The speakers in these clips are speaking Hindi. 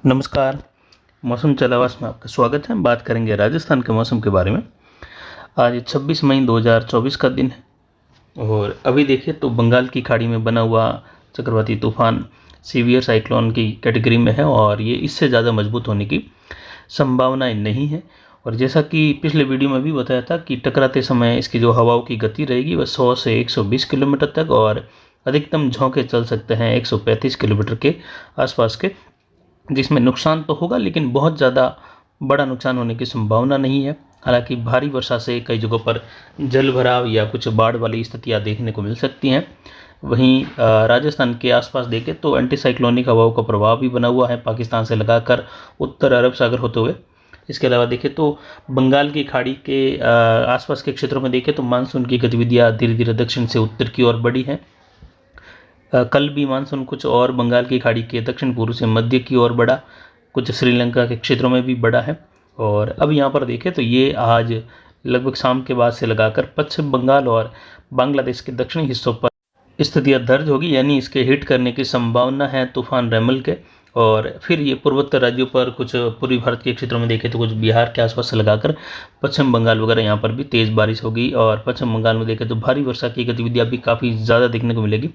नमस्कार। मौसम चलावास में आपका स्वागत है। बात करेंगे राजस्थान के मौसम के बारे में। आज 26 मई 2024 का दिन है और अभी देखिए तो बंगाल की खाड़ी में बना हुआ चक्रवाती तूफान सीवियर साइक्लोन की कैटेगरी में है और ये इससे ज़्यादा मजबूत होने की संभावनाएं नहीं है। और जैसा कि पिछले वीडियो में भी बताया था कि टकराते समय इसकी जो हवाओं की गति रहेगी वह 100 से 120 किलोमीटर तक और अधिकतम झोंके चल सकते हैं 135 किलोमीटर के आसपास के, जिसमें नुकसान तो होगा लेकिन बहुत ज़्यादा बड़ा नुकसान होने की संभावना नहीं है। हालांकि भारी वर्षा से कई जगहों पर जल भराव या कुछ बाढ़ वाली स्थितियां देखने को मिल सकती हैं। वहीं राजस्थान के आसपास देखें तो एंटी साइक्लोनिक हवाओं का प्रभाव भी बना हुआ है पाकिस्तान से लगाकर उत्तर अरब सागर होते हुए। इसके अलावा देखें तो बंगाल की खाड़ी के आसपास के क्षेत्रों में देखें तो मानसून की गतिविधियां धीरे धीरे दक्षिण से उत्तर की ओर बढ़ी हैं। कल भी मानसून कुछ और बंगाल की खाड़ी के दक्षिण पूर्व से मध्य की ओर बढ़ा, कुछ श्रीलंका के क्षेत्रों में भी बढ़ा है। और अब यहाँ पर देखें तो ये आज लगभग शाम के बाद से लगाकर पश्चिम बंगाल और बांग्लादेश के दक्षिणी हिस्सों पर स्थितियाँ दर्ज होगी, यानी इसके हिट करने की संभावना है तूफान रेमल के। और फिर ये पूर्वोत्तर राज्यों पर कुछ पूर्वी भारत के क्षेत्रों में देखें तो कुछ बिहार के आसपास से लगाकर पश्चिम बंगाल वगैरह यहाँ पर भी तेज़ बारिश होगी। और पश्चिम बंगाल में देखें तो भारी वर्षा की गतिविधियाँ भी काफ़ी ज़्यादा देखने को मिलेगी।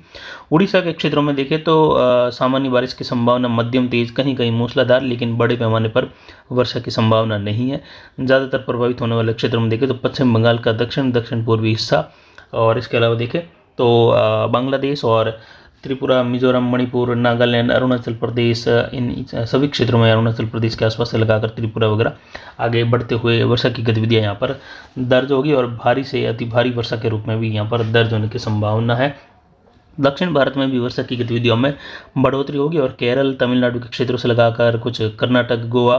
उड़ीसा के क्षेत्रों में देखें तो सामान्य बारिश की संभावना मध्यम तेज़, कहीं कहीं मूसलाधार, लेकिन बड़े पैमाने पर वर्षा की संभावना नहीं है। ज़्यादातर प्रभावित होने वाले क्षेत्रों में देखें तो पश्चिम बंगाल का दक्षिण दक्षिण पूर्वी हिस्सा, और इसके अलावा देखें तो बांग्लादेश और त्रिपुरा, मिजोरम, मणिपुर, नागालैंड, अरुणाचल प्रदेश, इन सभी क्षेत्रों में अरुणाचल प्रदेश के आसपास से लगाकर त्रिपुरा वगैरह आगे बढ़ते हुए वर्षा की गतिविधियां यहाँ पर दर्ज होगी और भारी से अति भारी वर्षा के रूप में भी यहाँ पर दर्ज होने की संभावना है। दक्षिण भारत में भी वर्षा की गतिविधियों में बढ़ोतरी होगी और केरल, तमिलनाडु के क्षेत्रों से लगाकर कुछ कर्नाटक, गोवा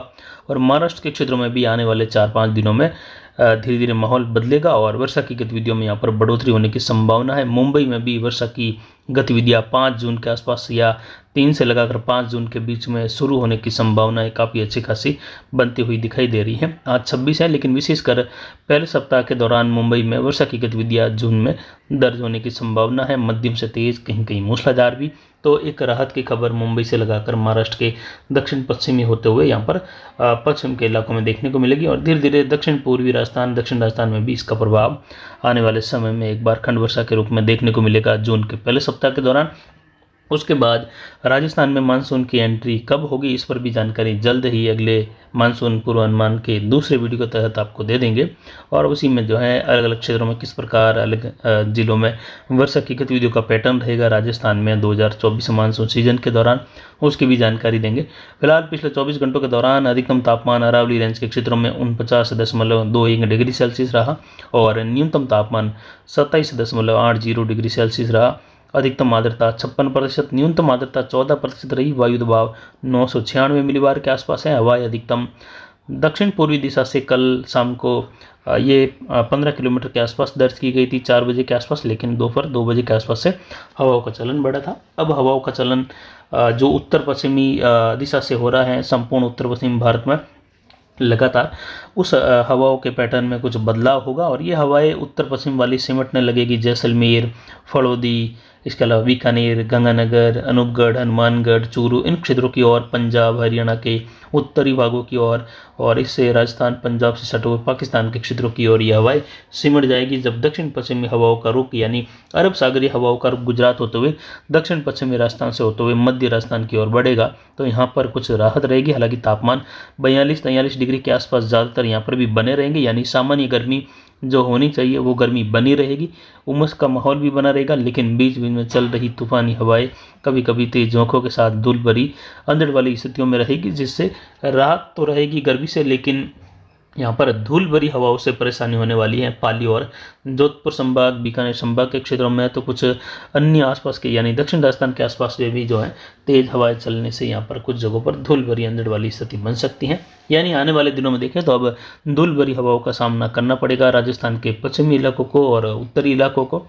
और महाराष्ट्र के क्षेत्रों में भी आने वाले 4-5 दिनों में धीरे धीरे माहौल बदलेगा और वर्षा की गतिविधियों में यहाँ पर बढ़ोतरी होने की संभावना है। मुंबई में भी वर्षा की गतिविधियाँ 5 जून के आसपास या 3 से लगाकर 5 जून के बीच में शुरू होने की संभावनाएं काफ़ी अच्छी खासी बनती हुई दिखाई दे रही हैं। आज 26 है, लेकिन विशेषकर पहले सप्ताह के दौरान मुंबई में वर्षा की गतिविधियाँ जून में दर्ज होने की संभावना है, मध्यम से तेज़, कहीं कहीं मूसलाधार भी। तो एक राहत की खबर मुंबई से लगाकर महाराष्ट्र के दक्षिण पश्चिमी होते हुए यहाँ पर पश्चिम के इलाकों में देखने को मिलेगी और धीरे धीरे दक्षिण पूर्वी राजस्थान, दक्षिण राजस्थान में भी इसका प्रभाव आने वाले समय में एक बार खंड वर्षा के रूप में देखने को मिलेगा जून के पहले सप्ताह के दौरान। उसके बाद राजस्थान में मानसून की एंट्री कब होगी इस पर भी जानकारी जल्द ही अगले मानसून पूर्वानुमान के दूसरे वीडियो के तहत आपको दे देंगे। और उसी में जो है अलग अलग क्षेत्रों में किस प्रकार अलग जिलों में वर्षा की गतिविधियों का पैटर्न रहेगा राजस्थान में 2024 मानसून सीजन के दौरान, उसकी भी जानकारी देंगे। फिलहाल पिछले 24 घंटों के दौरान अधिकतम तापमान अरावली रेंज के क्षेत्रों में 49.21 डिग्री सेल्सियस रहा और न्यूनतम तापमान 27.80 डिग्री सेल्सियस रहा। अधिकतम आर्द्रता 56%, न्यूनतम आर्द्रता 14% रही। वायु दबाव 996 मिलीबार के आसपास है। हवाएं अधिकतम दक्षिण पूर्वी दिशा से कल शाम को ये 15 किलोमीटर के आसपास दर्ज की गई थी 4 बजे के आसपास, लेकिन दोपहर 2 बजे के आसपास से हवाओं का चलन बढ़ा था। अब हवाओं का चलन जो उत्तर पश्चिमी दिशा से हो रहा है संपूर्ण उत्तर पश्चिम भारत में, लगातार उस हवाओं के पैटर्न में कुछ बदलाव होगा और ये हवाएं उत्तर पश्चिम वाली सिमटने लगेगी। जैसलमेर, फड़ौदी, इसके अलावा बीकानेर, गंगानगर, अनूपगढ़, हनुमानगढ़, चूरू, इन क्षेत्रों की ओर, पंजाब, हरियाणा के उत्तरी भागों की ओर और इससे राजस्थान, पंजाब से सटे हुए पाकिस्तान के क्षेत्रों की ओर ये हवाएं सिमट जाएगी। जब दक्षिण पश्चिमी हवाओं का रुख यानी अरब सागरीय हवाओं का रुख गुजरात होते हुए दक्षिण पश्चिमी राजस्थान से होते हुए मध्य राजस्थान की ओर बढ़ेगा तो यहाँ पर कुछ राहत रहेगी। हालांकि तापमान 42-43 डिग्री के आसपास ज़्यादातर यहाँ पर भी बने रहेंगे, यानी सामान्य गर्मी जो होनी चाहिए वो गर्मी बनी रहेगी। उमस का माहौल भी बना रहेगा, लेकिन बीच बीच में चल रही तूफानी हवाएं कभी कभी तेज झोंकों के साथ धूल भरी अंधड़ वाली स्थितियों में रहेगी, जिससे राहत तो रहेगी गर्मी से, लेकिन यहाँ पर धूल भरी हवाओं से परेशानी होने वाली है। पाली और जोधपुर संभाग, बीकानेर संभाग के क्षेत्रों में तो कुछ अन्य आसपास के यानी दक्षिण राजस्थान के आसपास में भी जो है तेज हवाएं चलने से यहाँ पर कुछ जगहों पर धूल भरी अंधड़ वाली स्थिति बन सकती है। यानी आने वाले दिनों में देखें तो अब धूल भरी हवाओं का सामना करना पड़ेगा राजस्थान के पश्चिमी इलाकों को और उत्तरी इलाकों को।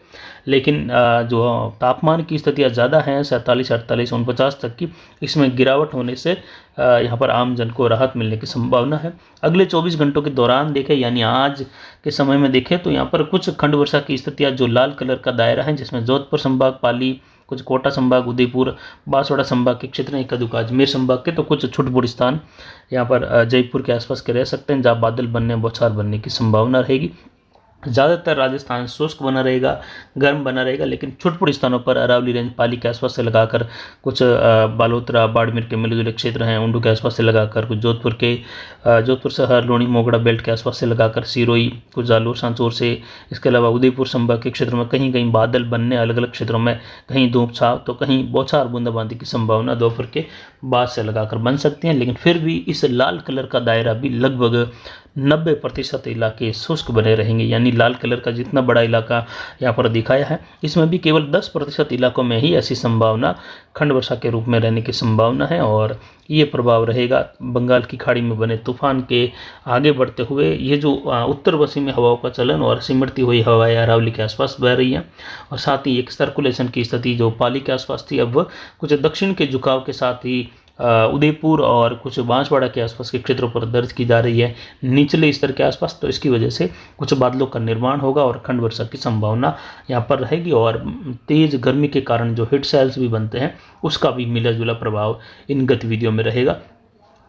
लेकिन जो तापमान की स्थितियाँ ज़्यादा हैं 47, 48, 49 तक की, इसमें गिरावट होने से यहाँ पर आम जन को राहत मिलने की संभावना है। अगले 24 घंटों के दौरान देखें यानी आज के समय में देखें तो यहाँ पर कुछ खंड वर्षा की स्थितियाँ जो लाल कलर का दायरा है, जिसमें जोधपुर संभाग, पाली, कुछ कोटा संभाग, उदयपुर, बांसवाड़ा संभाग के क्षेत्र हैं, एक आध अजमेर संभाग के, तो कुछ छुटपुट स्थान यहाँ पर जयपुर के आसपास के रह सकते हैं जहाँ बादल बनने, बौछार बनने की संभावना रहेगी। ज़्यादातर राजस्थान शुष्क बना रहेगा, गर्म बना रहेगा, लेकिन छुटपुट स्थानों पर अरावली रेंज, पाली के आसपास से लगाकर कुछ बालोतरा, बाड़मेर के मिले जुले क्षेत्र हैं, उंडू के आसपास से लगाकर कुछ जोधपुर शहर, लोणी, मोगड़ा बेल्ट के आसपास से लगाकर सिरोही, कुछ जालोर, सांचौर से, इसके अलावा उदयपुर संभाग के क्षेत्रों में कहीं कहीं बादल बनने, अलग अलग क्षेत्रों में कहीं धूप छाव तो कहीं बौछार बूंदाबांदी की संभावना दोपहर के बाद से लगाकर बन सकती हैं। लेकिन फिर भी इस लाल कलर का दायरा भी लगभग 90% इलाके शुष्क बने रहेंगे, यानी लाल कलर का जितना बड़ा इलाका यहाँ पर दिखाया है इसमें भी केवल 10% इलाकों में ही ऐसी संभावना खंड वर्षा के रूप में रहने की संभावना है। और ये प्रभाव रहेगा बंगाल की खाड़ी में बने तूफान के आगे बढ़ते हुए। ये जो उत्तर पश्चिमी हवाओं का चलन और सिमटती हुई हवाएं अरावली के आसपास बह रही हैं, और साथ ही एक सर्कुलेशन की स्थिति जो पाली के आसपास थी अब कुछ दक्षिण के झुकाव के साथ ही उदयपुर और कुछ बांसवाड़ा के आसपास के क्षेत्रों पर दर्ज की जा रही है निचले स्तर के आसपास। तो इसकी वजह से कुछ बादलों का निर्माण होगा और खंड वर्षा की संभावना यहाँ पर रहेगी, और तेज गर्मी के कारण जो हीट सेल्स भी बनते हैं उसका भी मिला जुला प्रभाव इन गतिविधियों में रहेगा।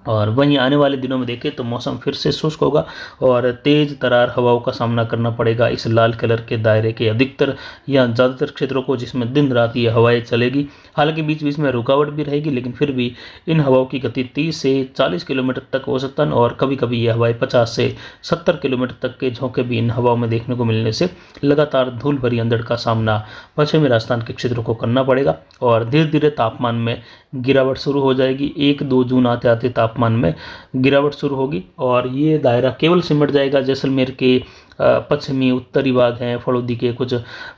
और वहीं आने वाले दिनों में देखें तो मौसम फिर से शुष्क होगा और तेज तरार हवाओं का सामना करना पड़ेगा इस लाल कलर के दायरे के अधिकतर या ज़्यादातर क्षेत्रों को, जिसमें दिन रात ये हवाएं चलेगी। हालांकि बीच बीच में रुकावट भी रहेगी, लेकिन फिर भी इन हवाओं की गति 30 से 40 किलोमीटर तक औसतन, और कभी कभी ये हवाएं 50 से 70 किलोमीटर तक के झोंके भी इन हवाओं में देखने को मिलने से लगातार धूल भरी अंधड़ का सामना पश्चिमी राजस्थान के क्षेत्रों को करना पड़ेगा। और धीरे धीरे तापमान में गिरावट शुरू हो जाएगी। 1-2 जून आते आते तापमान में गिरावट शुरू होगी, और ये दायरा केवल सिमट जाएगा जैसलमेर के पश्चिमी उत्तरी भाग हैं, फड़ौदी के कुछ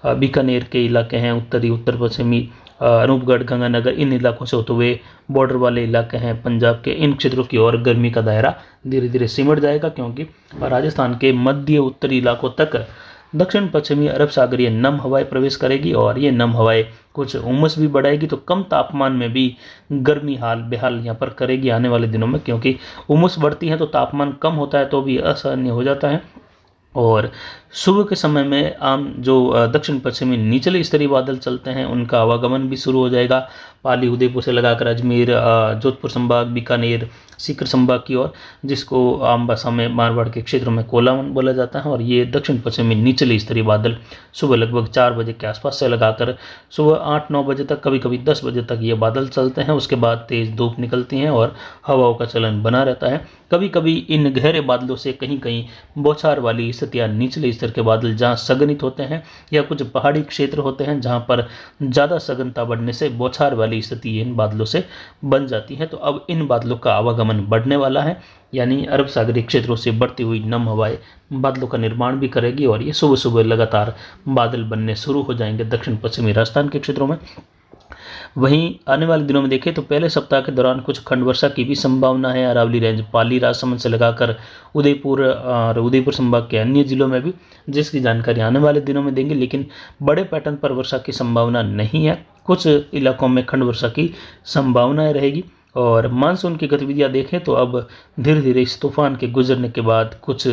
बीकानेर के इलाके हैं, उत्तरी उत्तर पश्चिमी अनूपगढ़, गंगानगर, इन इलाकों से होते हुए बॉर्डर वाले इलाके हैं पंजाब के, इन क्षेत्रों की ओर गर्मी का दायरा धीरे धीरे सिमट जाएगा, क्योंकि राजस्थान के मध्य उत्तरी इलाकों तक दक्षिण पश्चिमी अरब सागरीय नम हवाएं प्रवेश करेगी, और ये नम हवाएं कुछ उमस भी बढ़ाएगी। तो कम तापमान में भी गर्मी हाल बेहाल यहाँ पर करेगी आने वाले दिनों में, क्योंकि उमस बढ़ती है तो तापमान कम होता है तो भी असहनीय हो जाता है। और सुबह के समय में आम जो दक्षिण पश्चिमी निचले स्तरीय बादल चलते हैं उनका आवागमन भी शुरू हो जाएगा। पाली, उदयपुर से लगाकर अजमेर, जोधपुर संभाग, बीकानेर, सीकर संभाग की ओर, जिसको आम भाषा में मारवाड़ के क्षेत्र में कोलावन बोला जाता है। और ये दक्षिण पश्चिमी निचले स्तरीय बादल सुबह लगभग 4 बजे के आसपास से लगाकर सुबह 8-9 बजे तक, कभी कभी 10 बजे तक ये बादल चलते हैं। उसके बाद तेज़ धूप निकलती हैं और हवाओं का चलन बना रहता है। कभी कभी इन गहरे बादलों से कहीं कहीं बौछार वाली स्थितियाँ, निचले स्तर के बादल जहाँ सघनित होते हैं, या कुछ पहाड़ी क्षेत्र होते हैं जहाँ पर ज़्यादा सघनता बढ़ने से बौछार वाली स्थिति इन बादलों से बन जाती है। तो अब इन बादलों का आवागमन बढ़ने वाला है, यानी अरब सागरीय क्षेत्रों से बढ़ती हुई नम हवाएं बादलों का निर्माण भी करेगी, और ये सुबह सुबह लगातार बादल बनने शुरू हो जाएंगे दक्षिण पश्चिमी राजस्थान के क्षेत्रों में। वहीं आने वाले दिनों में देखें तो पहले सप्ताह के दौरान कुछ खंड वर्षा की भी संभावना है अरावली रेंज, पाली, राजसमंद से लगाकर उदयपुर और उदयपुर संभाग के अन्य जिलों में भी, जिसकी जानकारी आने वाले दिनों में देंगे। लेकिन बड़े पैटर्न पर वर्षा की संभावना नहीं है, कुछ इलाकों में खंड वर्षा की संभावनाएं रहेगी। और मानसून की गतिविधियां देखें तो अब धीरे धीरे इस तूफान के गुजरने के बाद कुछ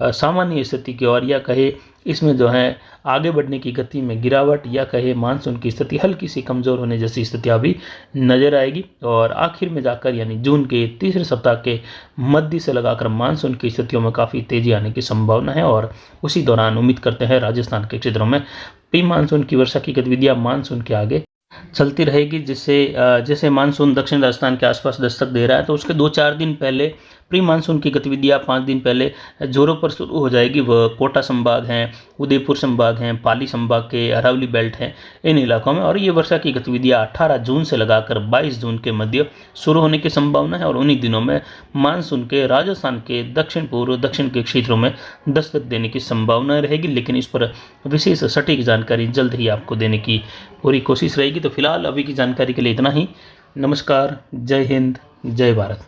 सामान्य स्थिति की ओर, या कहे इसमें जो है आगे बढ़ने की गति में गिरावट, या कहे मानसून की स्थिति हल्की सी कमज़ोर होने जैसी स्थितियाँ भी नजर आएगी। और आखिर में जाकर यानी जून के तीसरे सप्ताह के मध्य से लगाकर मानसून की स्थितियों में काफ़ी तेज़ी आने की संभावना है। और उसी दौरान उम्मीद करते हैं राजस्थान के क्षेत्रों में प्री मानसून की वर्षा की गतिविधियाँ मानसून के आगे चलती रहेगी, जिससे जैसे मानसून दक्षिण राजस्थान के आसपास दस्तक दे रहा है तो उसके 2-4 दिन पहले प्री मानसून की गतिविधियाँ 5 दिन पहले जोरों पर शुरू हो जाएगी। वह कोटा संभाग हैं, उदयपुर संभाग हैं, पाली संभाग के अरावली बेल्ट हैं, इन इलाकों में। और ये वर्षा की गतिविधियाँ 18 जून से लगाकर 22 जून के मध्य शुरू होने की संभावना है, और उन्हीं दिनों में मानसून के राजस्थान के दक्षिण पूर्व दक्षिण के क्षेत्रों में दस्तक देने की संभावना रहेगी। लेकिन इस पर विशेष सटीक जानकारी जल्द ही आपको देने की पूरी कोशिश रहेगी। तो फिलहाल अभी की जानकारी के लिए इतना ही। नमस्कार, जय हिंद, जय भारत।